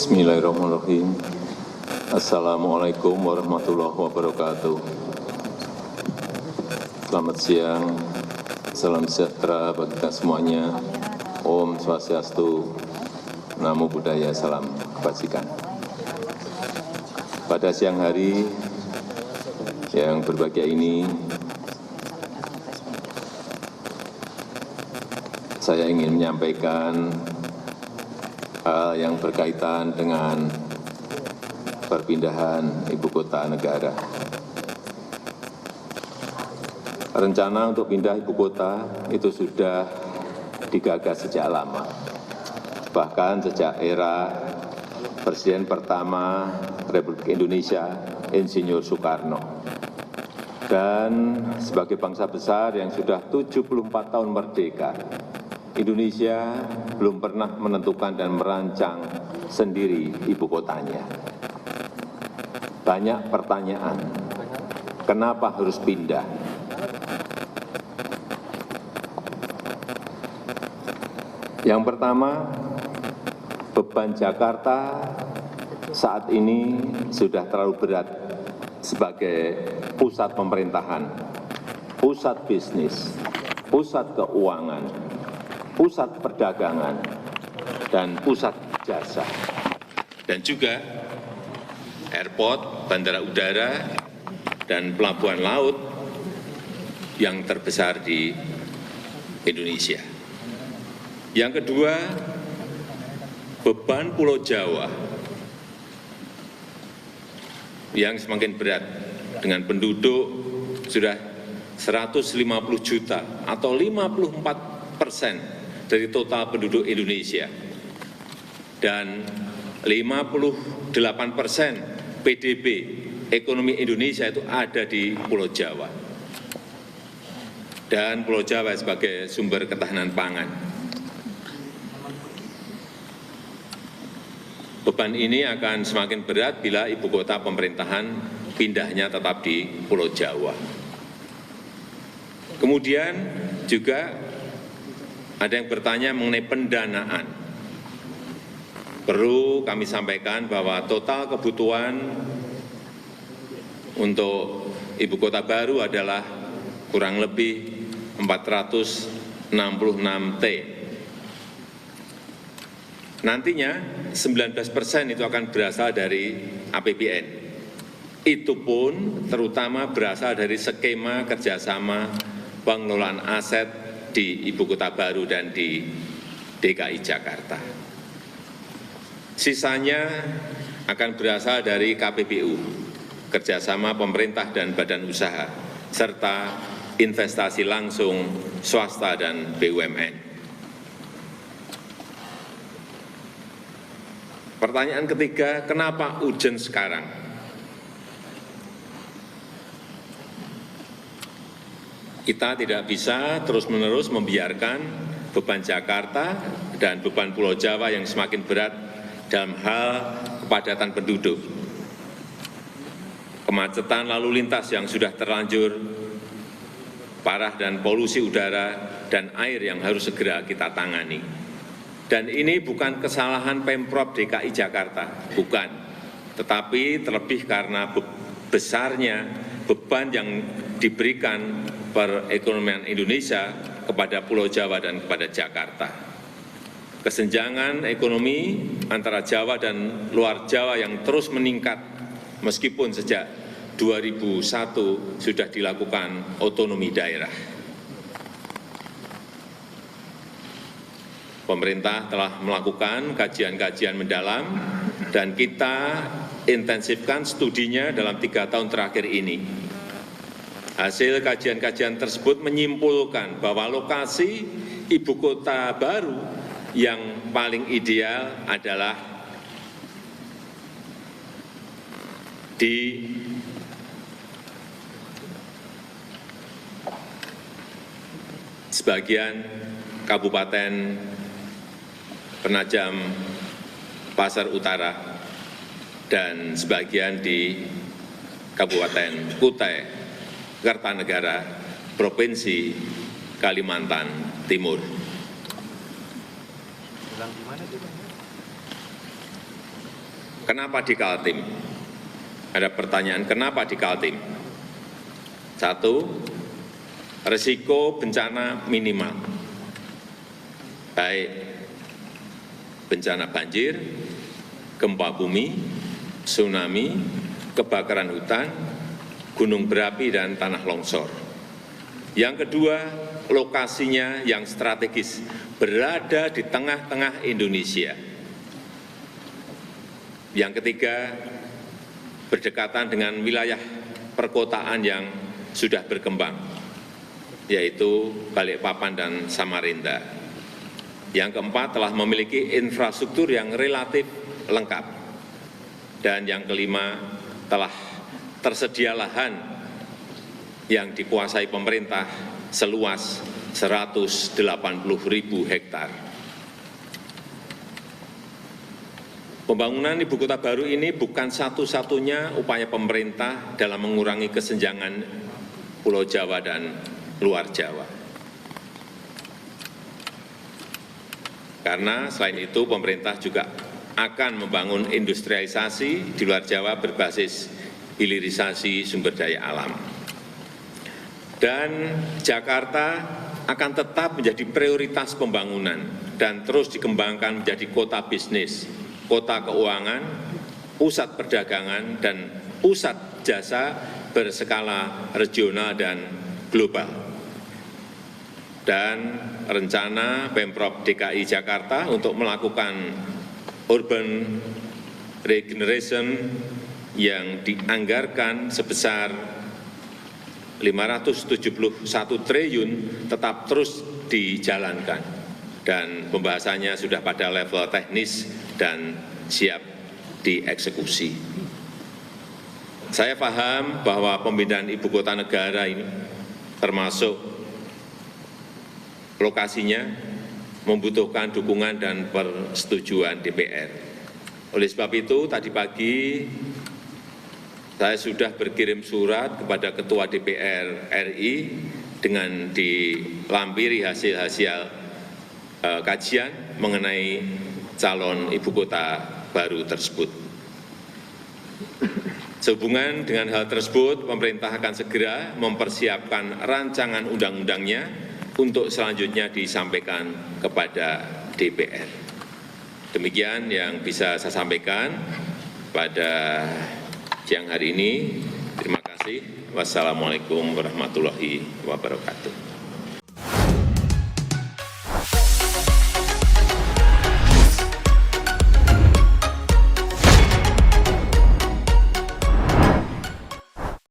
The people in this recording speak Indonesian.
Bismillahirrahmanirrahim. Assalamualaikum warahmatullahi wabarakatuh. Selamat siang, salam sejahtera bagi kita semuanya. Om Swastiastu, Namo Buddhaya, salam kebajikan. Pada siang hari yang berbahagia ini, saya ingin menyampaikan hal yang berkaitan dengan perpindahan ibu kota negara. Rencana untuk pindah ibu kota itu sudah digagas sejak lama, bahkan sejak era Presiden pertama Republik Indonesia, Insinyur Soekarno. Dan sebagai bangsa besar yang sudah 74 tahun merdeka, Indonesia belum pernah menentukan dan merancang sendiri ibu kotanya. Banyak pertanyaan, kenapa harus pindah? Yang pertama, beban Jakarta saat ini sudah terlalu berat sebagai pusat pemerintahan, pusat bisnis, pusat keuangan, pusat perdagangan, dan pusat jasa. Dan juga airport, bandara udara, dan pelabuhan laut yang terbesar di Indonesia. Yang kedua, beban Pulau Jawa yang semakin berat dengan penduduk sudah 150 juta atau 54% dari total penduduk Indonesia, dan 58% PDB ekonomi Indonesia itu ada di Pulau Jawa, dan Pulau Jawa sebagai sumber ketahanan pangan. Beban ini akan semakin berat bila ibu kota pemerintahan pindahnya tetap di Pulau Jawa. Kemudian juga ada yang bertanya mengenai pendanaan. Perlu kami sampaikan bahwa total kebutuhan untuk ibu kota baru adalah kurang lebih 466 T. Nantinya 19% itu akan berasal dari APBN. Itu pun terutama berasal dari skema kerjasama pengelolaan aset di ibu kota baru dan di DKI Jakarta. Sisanya akan berasal dari KPBU, kerjasama pemerintah dan badan usaha, serta investasi langsung swasta dan BUMN. Pertanyaan ketiga, kenapa urgent sekarang? Kita tidak bisa terus-menerus membiarkan beban Jakarta dan beban Pulau Jawa yang semakin berat dalam hal kepadatan penduduk, kemacetan lalu lintas yang sudah terlanjur parah, dan polusi udara dan air yang harus segera kita tangani. Dan ini bukan kesalahan Pemprov DKI Jakarta, bukan, tetapi terlebih karena besarnya beban yang diberikan perekonomian Indonesia kepada Pulau Jawa dan kepada Jakarta. Kesenjangan ekonomi antara Jawa dan luar Jawa yang terus meningkat meskipun sejak 2001 sudah dilakukan otonomi daerah. Pemerintah telah melakukan kajian-kajian mendalam dan kita intensifkan studinya dalam 3 tahun terakhir ini. Hasil kajian-kajian tersebut menyimpulkan bahwa lokasi ibu kota baru yang paling ideal adalah di sebagian Kabupaten Penajam Pasar Utara dan sebagian di Kabupaten Kutai Kartanegara, Provinsi Kalimantan Timur. Kenapa di Kaltim? Ada pertanyaan, kenapa di Kaltim? Satu, risiko bencana minimal, baik bencana banjir, gempa bumi, tsunami, kebakaran hutan, gunung berapi, dan tanah longsor. Yang kedua, lokasinya yang strategis, berada di tengah-tengah Indonesia. Yang ketiga, berdekatan dengan wilayah perkotaan yang sudah berkembang, yaitu Balikpapan dan Samarinda. Yang keempat, telah memiliki infrastruktur yang relatif lengkap. Dan yang kelima, telah tersedia lahan yang dikuasai pemerintah seluas 180.000 hektar. Pembangunan ibu kota baru ini bukan satu-satunya upaya pemerintah dalam mengurangi kesenjangan Pulau Jawa dan luar Jawa. Karena selain itu pemerintah juga akan membangun industrialisasi di luar Jawa berbasis hilirisasi sumber daya alam. Dan Jakarta akan tetap menjadi prioritas pembangunan dan terus dikembangkan menjadi kota bisnis, kota keuangan, pusat perdagangan, dan pusat jasa berskala regional dan global. Dan rencana Pemprov DKI Jakarta untuk melakukan urban regeneration yang dianggarkan sebesar 571 triliun tetap terus dijalankan. Dan pembahasannya sudah pada level teknis dan siap dieksekusi. Saya paham bahwa pemindahan ibu kota negara ini termasuk lokasinya membutuhkan dukungan dan persetujuan DPR. Oleh sebab itu tadi pagi saya sudah berkirim surat kepada Ketua DPR RI dengan dilampiri hasil-hasil kajian mengenai calon ibu kota baru tersebut. Sehubungan dengan hal tersebut, pemerintah akan segera mempersiapkan rancangan undang-undangnya untuk selanjutnya disampaikan kepada DPR. Demikian yang bisa saya sampaikan pada siang hari ini. Terima kasih. Wassalamualaikum warahmatullahi wabarakatuh.